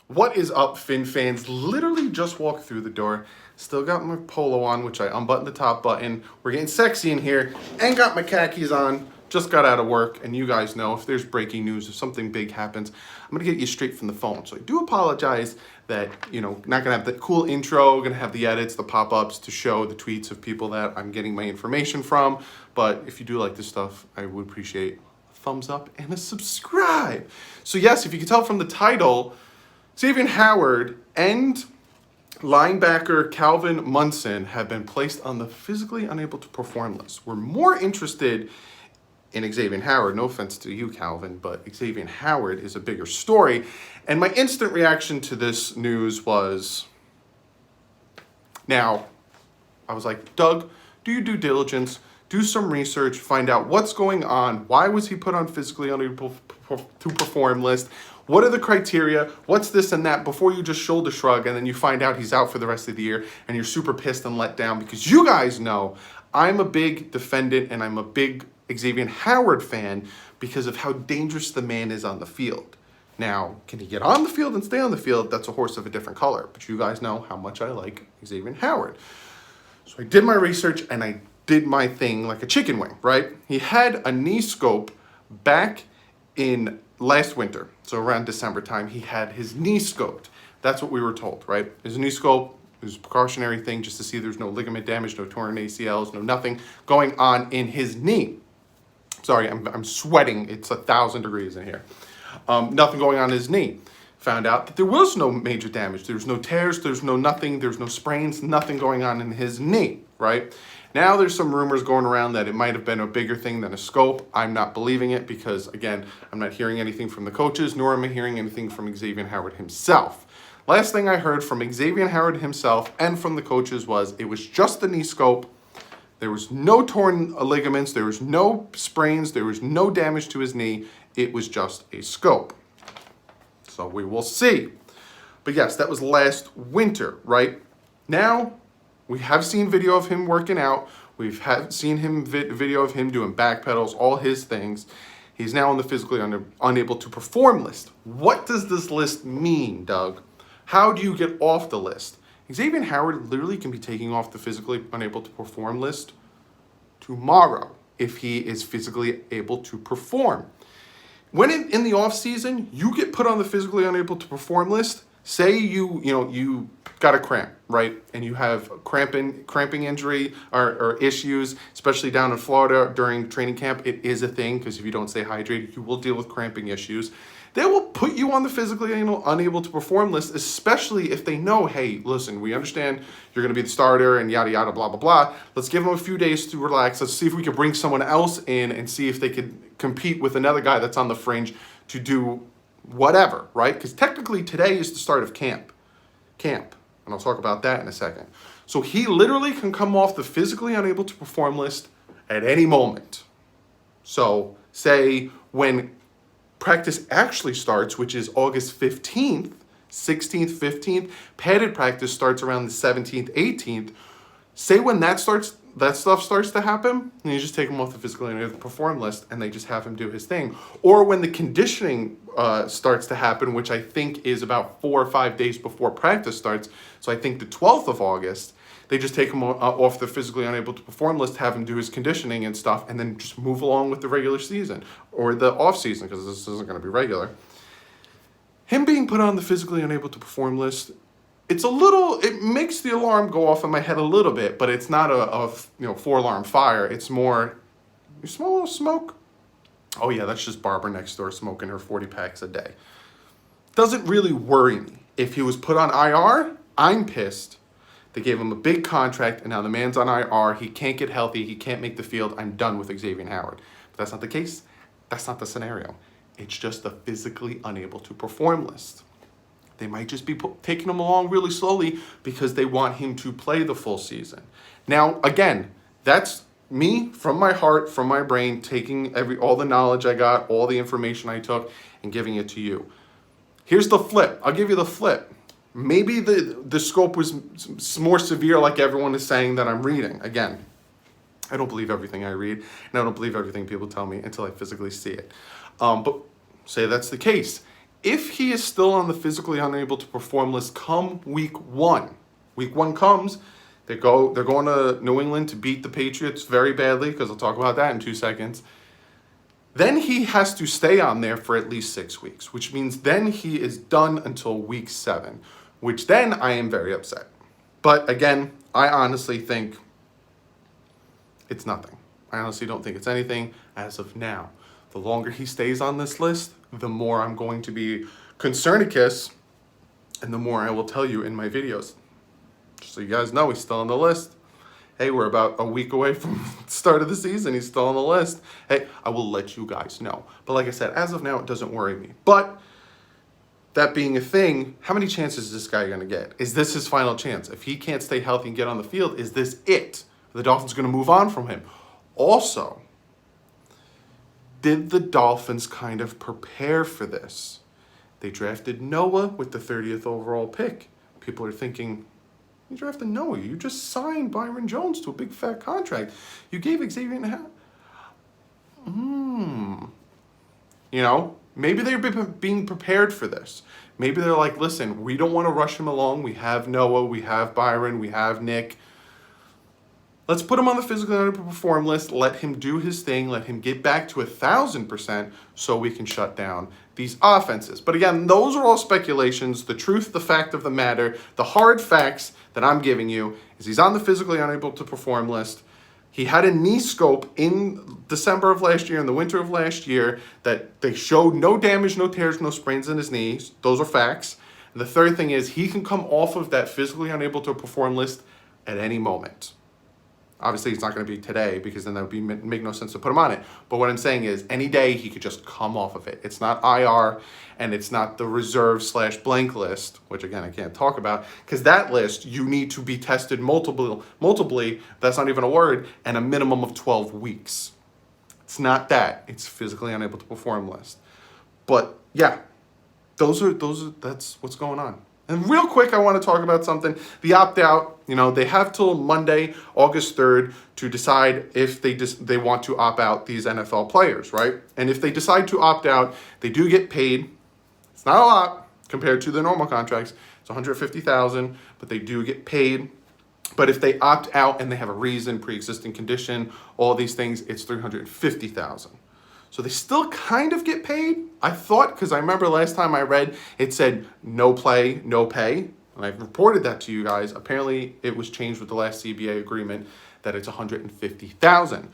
What is up, Fin fans? Literally just walked through the door. Still got my polo on, which I unbuttoned the top button. We're getting sexy in here. And got my khakis on. Just got out of work. And you guys know if there's breaking news, if something big happens, I'm going to get you straight from the phone. So I do apologize that, not going to have the cool intro, going to have the edits, the pop-ups to show the tweets of people that I'm getting my information from. But if you do like this stuff, I would appreciate a thumbs up and a subscribe. So yes, if you can tell from the title, Xavien Howard and linebacker Calvin Munson have been placed on the physically unable to perform list. We're more interested in Xavien Howard. No offense to you, Calvin, but Xavien Howard is a bigger story. And my instant reaction to this news was, now, I was like, Doug, do your due diligence, do some research, find out what's going on, why was he put on physically unable to perform list, what are the criteria, what's this and that, before you just shoulder shrug and then you find out he's out for the rest of the year and you're super pissed and let down, because you guys know I'm a big defendant and I'm a big Xavien Howard fan because of how dangerous the man is on the field. Now, can he get on the field and stay on the field? That's a horse of a different color, but you guys know how much I like Xavien Howard. So I did my research and I did my thing like a chicken wing, right? He had a knee scope back in last winter. So around December time, he had his knee scoped. That's what we were told, right? His knee scope was a precautionary thing just to see there's no ligament damage, no torn ACLs, no nothing going on in his knee. Sorry, I'm sweating. It's 1,000 degrees in here. Nothing going on in his knee. Found out that there was no major damage. There's no tears, there's no nothing, there's no sprains, nothing going on in his knee, right? Now there's some rumors going around that it might have been a bigger thing than a scope. I'm not believing it because, again, I'm not hearing anything from the coaches, nor am I hearing anything from Xavien Howard himself. Last thing I heard from Xavien Howard himself and from the coaches was it was just the knee scope. There was no torn ligaments, there was no sprains, there was no damage to his knee. It was just a scope. So we will see. But yes, that was last winter, right? Now, we have seen video of him working out. We've seen him video of him doing back pedals, all his things. He's now on the physically unable to perform list. What does this list mean, Doug? How do you get off the list? Xavien Howard literally can be taking off the physically unable to perform list tomorrow if he is physically able to perform. When in the off season, you get put on the physically unable to perform list. Say you got a cramp, right? And you have cramping injury or issues, especially down in Florida during training camp. It is a thing because if you don't stay hydrated, you will deal with cramping issues. They will put you on the physically unable to perform list, especially if they know, hey, listen, we understand you're going to be the starter and yada, yada, blah, blah, blah. Let's give them a few days to relax. Let's see if we can bring someone else in and see if they could compete with another guy that's on the fringe to do whatever, right? Because technically today is the start of camp. And I'll talk about that in a second. So he literally can come off the physically unable to perform list at any moment. So say when practice actually starts, which is August 15th, 16th, 15th, padded practice starts around the 17th, 18th. Say when that stuff starts to happen, and you just take him off the physically unable to perform list and they just have him do his thing. Or when the conditioning starts to happen, which I think is about 4 or 5 days before practice starts. So I think the 12th of August, they just take him off the physically unable to perform list, have him do his conditioning and stuff, and then just move along with the regular season or the off season, because this isn't going to be regular. Him being put on the physically unable to perform list, it makes the alarm go off in my head a little bit, but it's not a 4-alarm fire. It's more, you smell a little smoke? Oh yeah, that's just Barbara next door smoking her 40 packs a day. Doesn't really worry me. If he was put on IR, I'm pissed. They gave him a big contract, and now the man's on IR. He can't get healthy. He can't make the field. I'm done with Xavien Howard. But that's not the case. That's not the scenario. It's just the physically unable to perform list. They might just be taking him along really slowly because they want him to play the full season. Now, again, that's me from my heart, from my brain, taking all the knowledge I got, all the information I took, and giving it to you. Here's the flip. I'll give you the flip. Maybe the scope was more severe like everyone is saying that I'm reading. Again, I don't believe everything I read, and I don't believe everything people tell me until I physically see it. But say that's the case. if he is still on the physically unable to perform list come week one comes, they're going to New England to beat the Patriots very badly, because I'll talk about that in 2 seconds. Then he has to stay on there for at least 6 weeks, which means then he is done until week 7, which then I am very upset. But again, I honestly think it's nothing. I honestly don't think it's anything as of now. The longer he stays on this list, the more I'm going to be concernicus, and the more I will tell you in my videos. Just so you guys know, he's still on the list. Hey, we're about a week away from the start of the season. He's still on the list. Hey, I will let you guys know. But like I said, as of now, it doesn't worry me. But that being a thing, how many chances is this guy going to get? Is this his final chance? If he can't stay healthy and get on the field, is this it? Are the Dolphins going to move on from him? Also, did the Dolphins kind of prepare for this? They drafted Noah with the 30th overall pick. People are thinking, you drafted Noah. You just signed Byron Jones to a big fat contract. You gave Xavien You know, maybe they're being prepared for this. Maybe they're like, listen, we don't want to rush him along. We have Noah, we have Byron, we have Nick. Let's put him on the physically underperform list. Let him do his thing. Let him get back to 1,000% so we can shut down these offenses. But again, those are all speculations. The truth, the fact of the matter, the hard facts that I'm giving you is he's on the physically unable to perform list. He had a knee scope in December of last year, in the winter of last year, that they showed no damage, no tears, no sprains in his knees. Those are facts. And the third thing is he can come off of that physically unable to perform list at any moment. Obviously, it's not going to be today, because then that would make no sense to put him on it. But what I'm saying is any day he could just come off of it. It's not IR, and it's not the reserve/blank list, which again, I can't talk about, because that list, you need to be tested multiply, that's not even a word, and a minimum of 12 weeks. It's not that. It's physically unable to perform list. But yeah, that's what's going on. And real quick, I want to talk about something. The opt-out, they have till Monday, August 3rd, to decide if they want to opt out these NFL players, right? And if they decide to opt out, they do get paid. It's not a lot compared to the normal contracts. It's $150,000, but they do get paid. But if they opt out and they have a reason, pre-existing condition, all these things, it's $350,000. So they still kind of get paid. I thought, because I remember last time I read, it said no play, no pay. And I've reported that to you guys. Apparently, it was changed with the last CBA agreement that it's $150,000.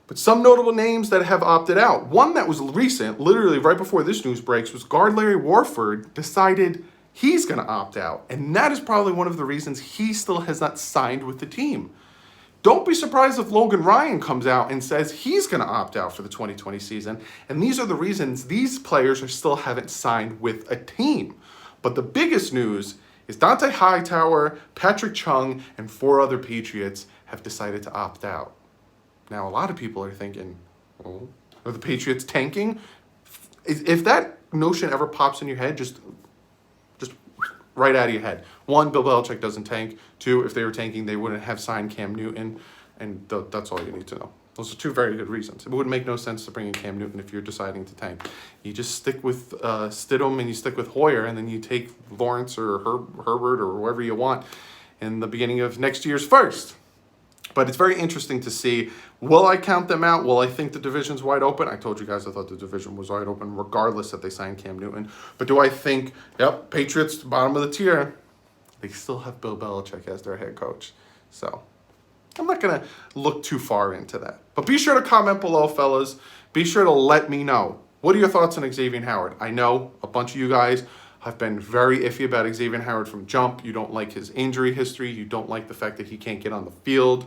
But some notable names that have opted out. One that was recent, literally right before this news breaks, was guard Larry Warford decided he's going to opt out. And that is probably one of the reasons he still has not signed with the team. Don't be surprised if Logan Ryan comes out and says he's going to opt out for the 2020 season. And these are the reasons these players still haven't signed with a team. But the biggest news is Dante Hightower, Patrick Chung, and 4 other Patriots have decided to opt out. Now, a lot of people are thinking, oh, are the Patriots tanking? If that notion ever pops in your head, just right out of your head. 1, Bill Belichick doesn't tank. 2, if they were tanking, they wouldn't have signed Cam Newton. And that's all you need to know. Those are 2 very good reasons. It would make no sense to bring in Cam Newton if you're deciding to tank. You just stick with Stidham and you stick with Hoyer, and then you take Lawrence or Herbert or whoever you want in the beginning of next year's first. But it's very interesting to see, will I count them out? Will I think the division's wide open? I told you guys I thought the division was wide open regardless that they signed Cam Newton. But do I think, yep, Patriots, bottom of the tier, they still have Bill Belichick as their head coach. So I'm not going to look too far into that. But be sure to comment below, fellas. Be sure to let me know. What are your thoughts on Xavien Howard? I know a bunch of you guys have been very iffy about Xavien Howard from jump. You don't like his injury history. You don't like the fact that he can't get on the field.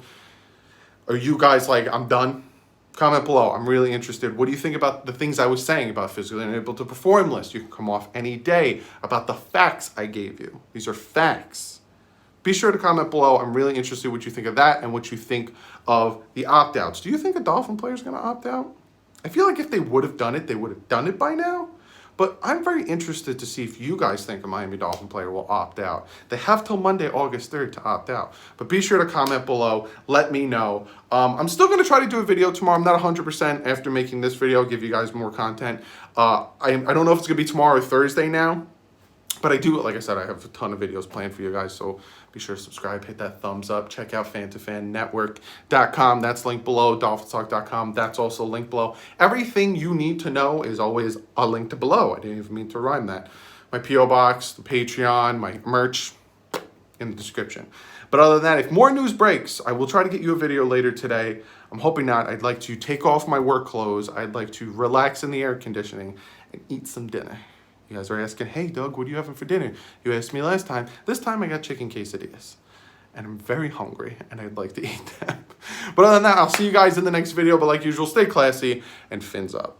Are you guys like, I'm done? Comment below. I'm really interested. What do you think about the things I was saying about physically unable to perform list? You can come off any day, about the facts I gave you. These are facts. Be sure to comment below. I'm really interested what you think of that and what you think of the opt-outs. Do you think a Dolphin player is going to opt out? I feel like if they would have done it, they would have done it by now. But I'm very interested to see if you guys think a Miami Dolphin player will opt out. They have till Monday, August 3rd to opt out. But be sure to comment below. Let me know. I'm still going to try to do a video tomorrow. I'm not 100% after making this video. I'll give you guys more content. I don't know if it's going to be tomorrow or Thursday now. But I do, like I said, I have a ton of videos planned for you guys, so be sure to subscribe, hit that thumbs up, check out fan2fannetwork.com. That's linked below, dolphinstalk.com. That's also linked below. Everything you need to know is always linked below. I didn't even mean to rhyme that. My P.O. Box, the Patreon, my merch in the description. But other than that, if more news breaks, I will try to get you a video later today. I'm hoping not. I'd like to take off my work clothes. I'd like to relax in the air conditioning and eat some dinner. You guys are asking, hey, Doug, what are you having for dinner? You asked me last time. This time I got chicken quesadillas. And I'm very hungry, and I'd like to eat them. But other than that, I'll see you guys in the next video. But like usual, stay classy and fins up.